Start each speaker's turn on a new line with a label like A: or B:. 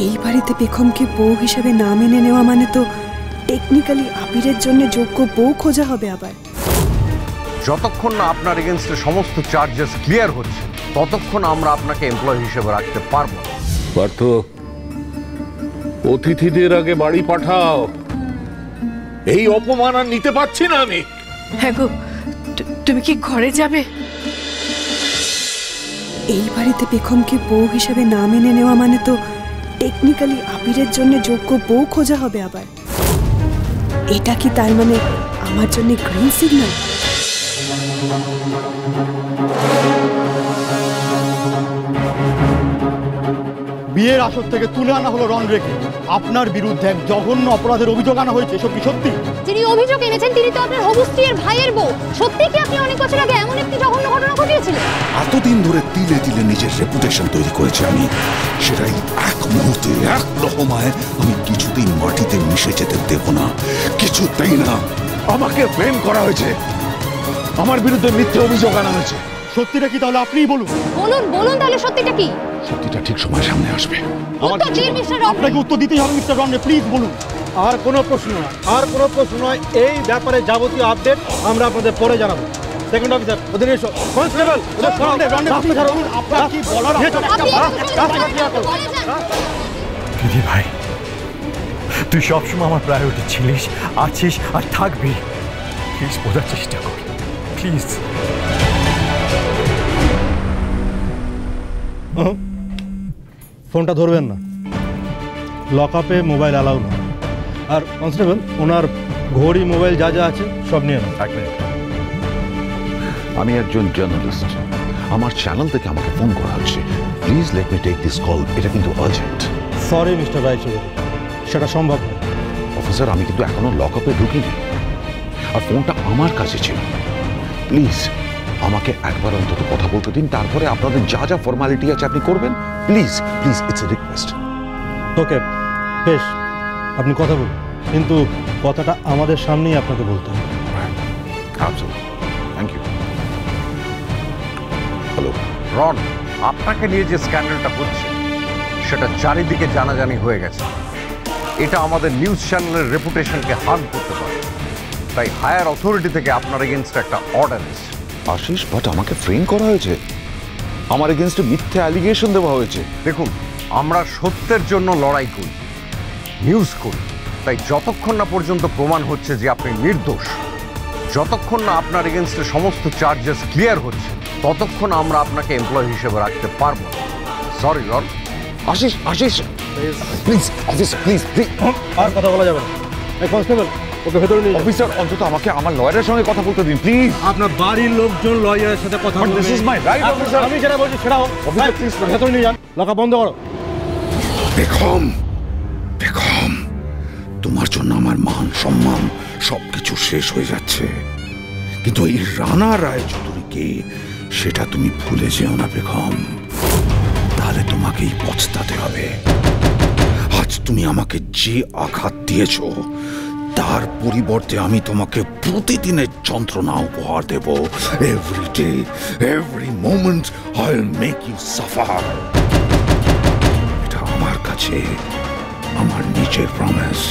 A: এই বাড়িতে বেগমকে বউ হিসেবে না মেনে নেওয়া মানে তো টেকনিক্যালি আবিরের জন্য যোগ্য বউ খোঁজা হবে আবার।
B: যতক্ষণ না আপনার এগেইনস্টে সমস্ত চার্জেস ক্লিয়ার হচ্ছে ততক্ষণ আমরা আপনাকে এমপ্লয়ি হিসেবে রাখতে পারবো না।
C: পার্থ, অতিথিদের আগে বাড়ি পাঠাও। এই অপমান আর নিতে পারছি না আমি।
D: হ্যাঁ গো, তুমি কি ঘরে যাবে?
A: এই বাড়িতে বেগমকে বউ হিসেবে না মেনে নেওয়া মানে তো টেকনিক্যালি আবিরের জন্য যোগ্য বউ খোঁজা হবে আবার। এটা কি তার মানে আমার জন্য গ্রিন সিগন্যাল?
E: বিয়ের আসর থেকে তুলে আনা হলো রণরেখে। আপনার বিরুদ্ধে এক জঘন্য অপরাধের অভিযোগ আনা হয়েছে, এসব কি সত্যি?
F: যিনি অভিযোগ এনেছেন তিনি তো আপনার হবু স্ত্রীর ভাইয়ের বউ। সত্যি কি আপনি অনেক বছর আগে এমন একটি জঘন্য ঘটনা ঘটিয়েছিলেন?
G: এতদিন ধরে তিলে তিলে নিজের রেপুটেশন তৈরি করেছি আমি, সেটাই এক মুহূর্তে এক লহমায় আমি কিছুতেই মাটিতে মিশে যেতে দেব না, কিছুতেই না।
C: আমাকে ব্লেম করা হয়েছে, আমার বিরুদ্ধে মিথ্যে অভিযোগ আনা হয়েছে।
E: সত্যিটা কি তাহলে আপনিই বলুন।
F: বলুন বলুন তাহলে সত্যিটা কি?
G: সত্যিটা ঠিক সময় সামনে আসবে।
E: আপনাকে উত্তর দিতেই হবে মিস্টার রণরে, প্লিজ বলুন।
H: আর কোনো প্রশ্ন নয়, আর কোনো প্রশ্ন নয়। এই ব্যাপারে যাবতীয় আপডেট আমরা আপনাদের পরে জানাবো। সেকেন্ড অফিসার, ওদের এসো। কনস্টেবল,
E: আপনার কি বলার?
I: দিদি ভাই, তুই সবসময় আমার প্রায়োরিটি ছিলিস, আছিস আর থাকবি। প্লিজ বোঝার চেষ্টা কর, প্লিজ।
H: ফোনটা ধরবেন না, লক আপে মোবাইল অ্যালাউ না। আর কনস্টেবল, ওনার ঘড়ি, মোবাইল যা যা আছে সব নিয়ে নেন।
I: এক মিনিট।
G: আমি একজন জার্নালিস্ট, আমার চ্যানেল থেকে আমাকে ফোন করা হচ্ছে। Please let me take this call, এটা কিন্তু আর্জেন্ট।
H: সরি মিস্টার রায়চৌধুরী, সেটা সম্ভব না।
G: অফিসার, আমি কিন্তু এখনো লক আপে ঢুকিনি, আর ফোনটা আমার কাছে ছিল। প্লিজ আমাকে একবার অন্তত কথা বলতে দিন, তারপরে আপনাদের যা যা ফর্মালিটি আছে আপনি করবেন। Please please, it's a request.
H: Okay, বেশ, আপনি কথা বলুন, কিন্তু কথাটা আমাদের সামনেই আপনাকে বলতে হবে।
G: Thank you. হ্যালো
B: রন, আপনাকে নিয়ে যে স্ক্যান্ডালটা হচ্ছে সেটা চারিদিকে জানাজানি হয়ে গেছে। এটা আমাদের নিউজ চ্যানেলের রেপুটেশনকে হার্ম করতে পারে, তাই হায়ার অথরিটি থেকে আপনার এগেইনস্টে একটা অর্ডার এসেছে।
G: আশিস, বাট আমাকে ফ্রেম করা হয়েছে, আমার এগেইনস্টে মিথ্যে অ্যালিগেশন দেওয়া হয়েছে।
B: দেখুন, আমরা সত্যের জন্য লড়াই করি, নিউজ করি, তাই যতক্ষণ না পর্যন্ত প্রমাণ হচ্ছে যে আপনি নির্দোষ, যতক্ষণ না আপনার এগেইনস্টে সমস্ত চার্জেস ক্লিয়ার হচ্ছে ততক্ষণ আমরা আপনাকে এমপ্লয়ি হিসেবে রাখতে পারবো না। Sorry Ron.
G: Ashis, Ashis please, officer please please.
H: আর কথা বলা যাবে না। কনস্টেবল, ওকে ভেতরে নিয়ে।
G: অফিসার, অন্তত আমাকে আমার লয়ারের সঙ্গে কথা বলতে দিন প্লিজ।
H: আপনার বাড়ির লোকজন লয়ারের সাথে কথা বলবে।
G: This is my right officer.
H: আমি যেটা বলছি সেটা হোক। অফিসার প্লিজ ভেতরে নিয়ে যান, লকআপ বন্ধ করো।
G: বেগম, বেগম, তোমার জন্য আমার মান সম্মান সবকিছু শেষ হয়ে যাচ্ছে, কিন্তু এই রানা রায়চৌধুরীকে সেটা তুমি ভুলে যেও না বেগম, তাহলে তোমাকেই পছতাতে হবে। আজ তুমি আমাকে যে আঘাত দিয়েছ তার পরিবর্তে আমি তোমাকে প্রতিদিনের যন্ত্রণা উপহার দেব। Every day, every moment I will make you suffer. এটা আমার কাছে আমার নিজের প্রমিস।